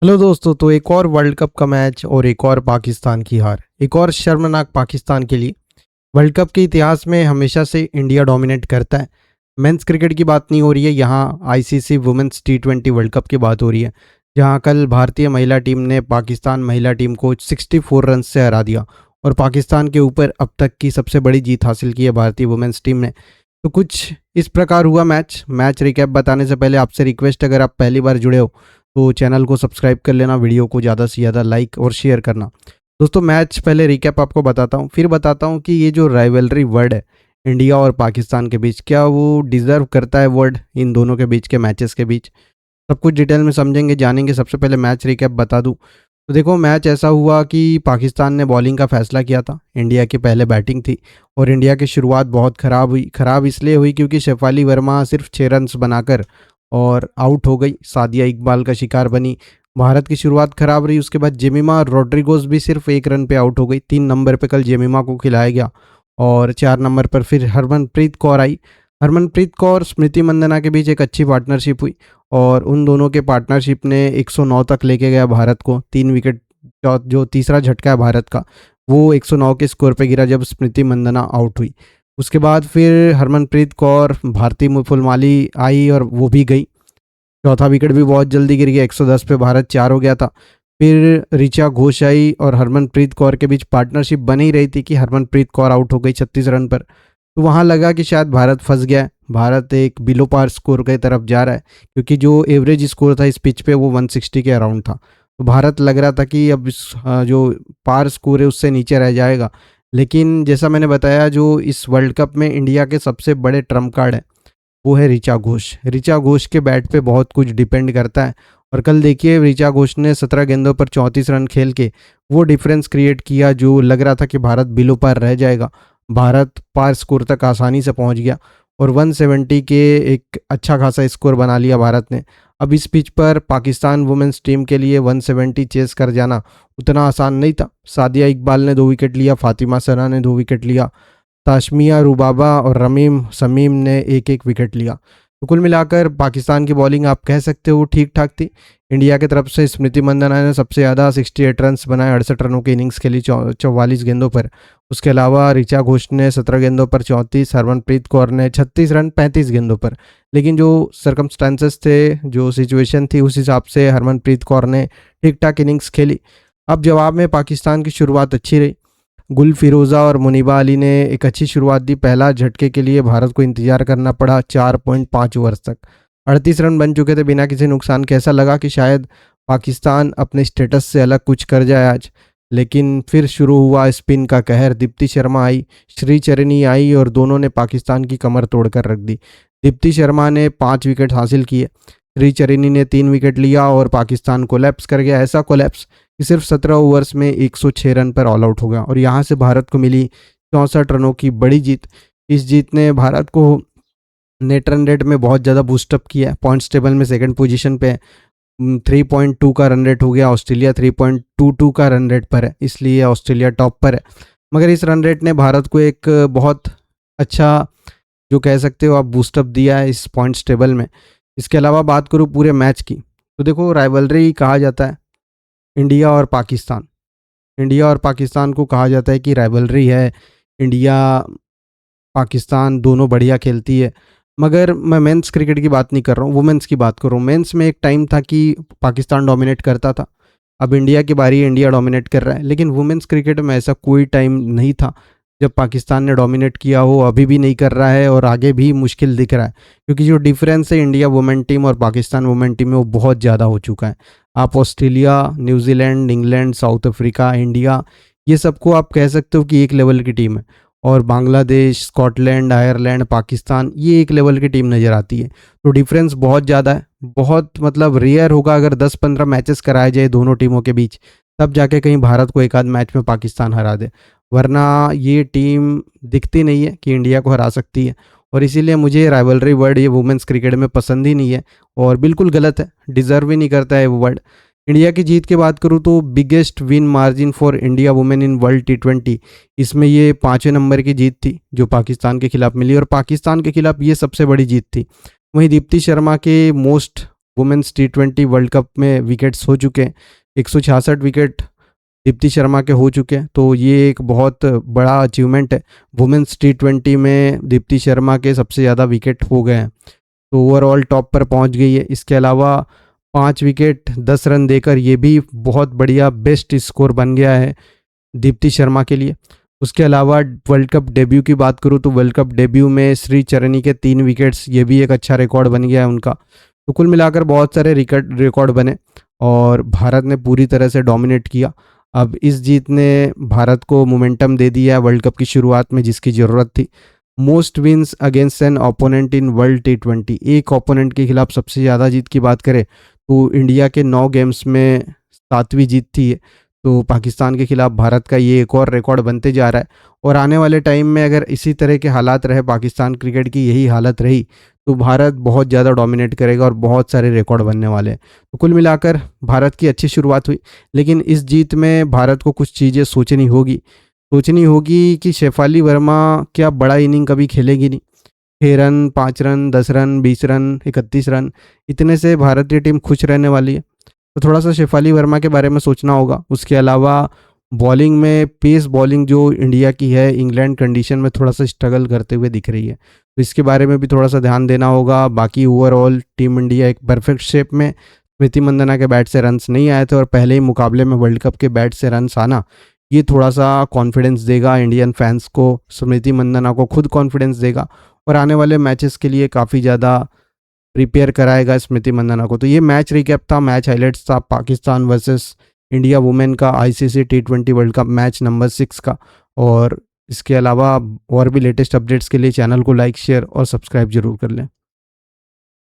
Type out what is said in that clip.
Hello दोस्तों, तो एक और वर्ल्ड कप का मैच और एक और पाकिस्तान की हार, एक और शर्मनाक पाकिस्तान के लिए। वर्ल्ड कप के इतिहास में हमेशा से इंडिया डोमिनेट करता है। मेंस क्रिकेट की बात नहीं हो रही है, यहाँ आईसीसी वुमेन्स टी20 वर्ल्ड कप की बात हो रही है, जहाँ कल भारतीय महिला टीम ने पाकिस्तान महिला टीम को 64 रन से हरा दिया और पाकिस्तान के ऊपर अब तक की सबसे बड़ी जीत हासिल की है भारतीय वुमेन्स टीम ने। तो कुछ इस प्रकार हुआ मैच। मैच रिकैप बताने से पहले आपसे रिक्वेस्ट, अगर आप पहली बार जुड़े हो तो चैनल को सब्सक्राइब कर लेना, वीडियो को ज़्यादा से ज़्यादा लाइक और शेयर करना। दोस्तों, मैच पहले रिकैप आपको बताता हूँ, फिर बताता हूँ कि ये जो राइवलरी वर्ड है इंडिया और पाकिस्तान के बीच, क्या वो डिज़र्व करता है वर्ड इन दोनों के बीच के मैचेस के बीच। सब कुछ डिटेल में समझेंगे, जानेंगे। सबसे पहले मैच रिकैप बता दूँ तो देखो, मैच ऐसा हुआ कि पाकिस्तान ने बॉलिंग का फैसला किया था। इंडिया की पहले बैटिंग थी और इंडिया की शुरुआत बहुत ख़राब हुई। ख़राब इसलिए हुई क्योंकि शेफाली वर्मा सिर्फ 6 रन्स बनाकर और आउट हो गई, सादिया इकबाल का शिकार बनी। भारत की शुरुआत खराब रही। उसके बाद जेमिमा रोड्रिगोज भी सिर्फ 1 रन पे आउट हो गई। 3 नंबर पे कल जेमिमा को खिलाया गया और 4 नंबर पर फिर हरमनप्रीत कौर आई। हरमनप्रीत कौर स्मृति मंदना के बीच एक अच्छी पार्टनरशिप हुई और उन दोनों के पार्टनरशिप ने 109 तक लेके गया भारत को। 3 विकेट, जो तीसरा झटका है भारत का, वो 109 के स्कोर पे गिरा जब स्मृति मंदना आउट हुई। उसके बाद फिर हरमनप्रीत कौर, भारती फुलमाली आई और वो भी गई। चौथा विकेट भी बहुत जल्दी गिर गया, 110 पे भारत 4 हो गया था। फिर ऋचा घोष आई और हरमनप्रीत कौर के बीच पार्टनरशिप बन ही रही थी कि हरमनप्रीत कौर आउट हो गई 36 रन पर। तो वहाँ लगा कि शायद भारत फंस गया है, भारत एक बिलो पार स्कोर की तरफ जा रहा है, क्योंकि जो एवरेज स्कोर था इस पिच पे वो 160 के अराउंड था। तो भारत लग रहा था कि अब जो पार स्कोर है उससे नीचे रह जाएगा। लेकिन जैसा मैंने बताया, जो इस वर्ल्ड कप में इंडिया के सबसे बड़े ट्रम्प कार्ड है वो है ऋचा घोष। ऋचा घोष के बैट पे बहुत कुछ डिपेंड करता है और कल देखिए, ऋचा घोष ने 17 गेंदों पर 34 रन खेल के वो डिफरेंस क्रिएट किया जो लग रहा था कि भारत बिलो पार रह जाएगा। भारत पार स्कोर तक आसानी से पहुंच गया और 170 के एक अच्छा खासा स्कोर बना लिया भारत ने। अब इस पिच पर पाकिस्तान वुमेन्स टीम के लिए 170 चेस कर जाना उतना आसान नहीं था। सादिया इकबाल ने 2 विकेट लिया, फातिमा सना ने 2 विकेट लिया, ताशमिया रुबाबा और रमीम समीम ने एक एक विकेट लिया। तो कुल मिलाकर पाकिस्तान की बॉलिंग आप कह सकते हो ठीक ठाक थी। इंडिया की तरफ से स्मृति मंदाना ने सबसे ज़्यादा 68 रन्स बनाए, 68 रनों की इनिंग्स खेली 44 गेंदों पर। उसके अलावा ऋचा घोष ने 17 गेंदों पर 34, हरमनप्रीत कौर ने 36 रन 35 गेंदों पर। लेकिन जो सर्कमस्टांसेस थे, जो सिचुएशन थी, उस हिसाब से हरमनप्रीत कौर ने ठीक ठाक इनिंग्स खेली। अब जवाब में पाकिस्तान की शुरुआत अच्छी रही। गुल फिरोज़ा और मुनीबा अली ने एक अच्छी शुरुआत दी। पहला झटके के लिए भारत को इंतजार करना पड़ा 4.5 ओवर्स तक। 38 रन बन चुके थे बिना किसी नुकसान के। ऐसा लगा कि शायद पाकिस्तान अपने स्टेटस से अलग कुछ कर जाए आज। लेकिन फिर शुरू हुआ स्पिन का कहर। दीप्ति शर्मा आई, श्रीचरणी आई और दोनों ने पाकिस्तान की कमर तोड़कर रख दी। दीप्ति शर्मा ने 5 विकेट हासिल किए, श्रीचरणी ने 3 विकेट लिया और पाकिस्तान कोलैप्स कर गया। ऐसा कोलैप्स कि सिर्फ 17 ओवर्स में 106 रन पर ऑल आउट हो गया और यहाँ से भारत को मिली 64 रनों की बड़ी जीत। इस जीत ने भारत को नेट रन रेट में बहुत ज़्यादा बूस्टअप किया है। पॉइंट्स टेबल में सेकंड पोजीशन पे 3.2 का रन रेट हो गया। ऑस्ट्रेलिया 3.22 का रन रेट पर है, इसलिए ऑस्ट्रेलिया टॉप पर है। मगर इस रन रेट ने भारत को एक बहुत अच्छा, जो कह सकते हो आप, बूस्टअप दिया है इस पॉइंट्स टेबल में। इसके अलावा बात करूँ पूरे मैच की, तो देखो, राइवलरी कहा जाता है इंडिया और पाकिस्तान। इंडिया और पाकिस्तान को कहा जाता है कि राइवलरी है। इंडिया पाकिस्तान दोनों बढ़िया खेलती है। मगर मैं मेंस क्रिकेट की बात नहीं कर रहा हूँ, वुमेन्स की बात कर रहा हूँ। मेंस में एक टाइम था कि पाकिस्तान डोमिनेट करता था, अब इंडिया की बारी है, इंडिया डोमिनेट कर रहा है। लेकिन वुमेन्स क्रिकेट में ऐसा कोई टाइम नहीं था जब पाकिस्तान ने डोमिनेट किया हो। अभी भी नहीं कर रहा है और आगे भी मुश्किल दिख रहा है, क्योंकि जो डिफरेंस है इंडिया वुमेन टीम और पाकिस्तान वुमेन टीम में वो बहुत ज़्यादा हो चुका है। आप Australia, New Zealand, England, south Africa, India, ये सबको आप कह सकते हो कि एक लेवल की टीम है। और बांग्लादेश, स्कॉटलैंड, आयरलैंड, पाकिस्तान, ये एक लेवल की टीम नज़र आती है। तो डिफरेंस बहुत ज़्यादा है। बहुत मतलब रेयर होगा अगर 10-15 मैचेस कराए जाए दोनों टीमों के बीच, तब जाके कहीं भारत को एक आध मैच में पाकिस्तान हरा दे, वरना ये टीम दिखती नहीं है कि इंडिया को हरा सकती है। और इसीलिए मुझे राइवलरी वर्ड ये वुमेंस क्रिकेट में पसंद ही नहीं है और बिल्कुल गलत है, डिज़र्व ही नहीं करता है वो वर्ड। इंडिया की जीत की बात करूँ तो biggest win margin for India women in world टी20, इसमें ये 5वें नंबर की जीत थी जो पाकिस्तान के खिलाफ मिली और पाकिस्तान के खिलाफ ये सबसे बड़ी जीत थी। वहीं दीप्ति शर्मा के most women's T20 world cup में विकेट्स हो चुके हैं। 166 विकेट दीप्ति शर्मा के हो चुके हैं, तो ये एक बहुत बड़ा अचीवमेंट है। वुमेन्स T20 में दीप्ति शर्मा के सबसे ज़्यादा विकेट हो गए हैं, तो ओवरऑल टॉप पर पहुंच गई है। इसके अलावा 5 विकेट 10 रन देकर ये भी बहुत बढ़िया बेस्ट स्कोर बन गया है दीप्ति शर्मा के लिए। उसके अलावा वर्ल्ड कप डेब्यू की बात करूँ तो वर्ल्ड कप डेब्यू में श्री चरनी के 3 विकेट्स, ये भी एक अच्छा रिकॉर्ड बन गया है उनका। तो कुल मिलाकर बहुत सारे रिकॉर्ड बने और भारत ने पूरी तरह से डोमिनेट किया। अब इस जीत ने भारत को मोमेंटम दे दिया है वर्ल्ड कप की शुरुआत में, जिसकी ज़रूरत थी। Most wins against an opponent in world T20, एक ओपोनेंट के खिलाफ सबसे ज़्यादा जीत की बात करें तो इंडिया के 9 गेम्स में 7वीं जीत थी ये। तो पाकिस्तान के खिलाफ भारत का ये एक और रिकॉर्ड बनते जा रहा है और आने वाले टाइम में अगर इसी तरह के हालात रहे, पाकिस्तान क्रिकेट की यही हालत रही, तो भारत बहुत ज़्यादा डोमिनेट करेगा और बहुत सारे रिकॉर्ड बनने वाले हैं। तो कुल मिलाकर भारत की अच्छी शुरुआत हुई, लेकिन इस जीत में भारत को कुछ चीज़ें सोचनी होगी कि शेफाली वर्मा क्या बड़ा इनिंग कभी खेलेगी नहीं। 6 run, 5 run, 10 run, 20 run, 31 run, इतने से भारतीय टीम खुश रहने वाली है। तो थोड़ा सा शेफाली वर्मा के बारे में सोचना होगा। उसके अलावा बॉलिंग में पेस बॉलिंग जो इंडिया की है, इंग्लैंड कंडीशन में थोड़ा सा स्ट्रगल करते हुए दिख रही है, तो इसके बारे में भी थोड़ा सा ध्यान देना होगा। बाकी ओवरऑल टीम इंडिया एक परफेक्ट शेप में। स्मृति मंदाना के बैट से रन्स नहीं आए थे और पहले ही मुकाबले में वर्ल्ड कप के बैट से रन्स आना, ये थोड़ा सा कॉन्फिडेंस देगा इंडियन फैंस को, स्मृति मंदाना को खुद कॉन्फिडेंस देगा और आने वाले मैचेस के लिए काफ़ी ज़्यादा प्रिपेयर कराएगा स्मृति मंदाना को। तो ये मैच रिकैप था, मैच हाइलाइट्स था पाकिस्तान वर्सेस इंडिया वुमेन का ICC T20 world cup match number 6 का। और इसके अलावा और भी लेटेस्ट अपडेट्स के लिए चैनल को लाइक, शेयर और सब्सक्राइब जरूर कर लें।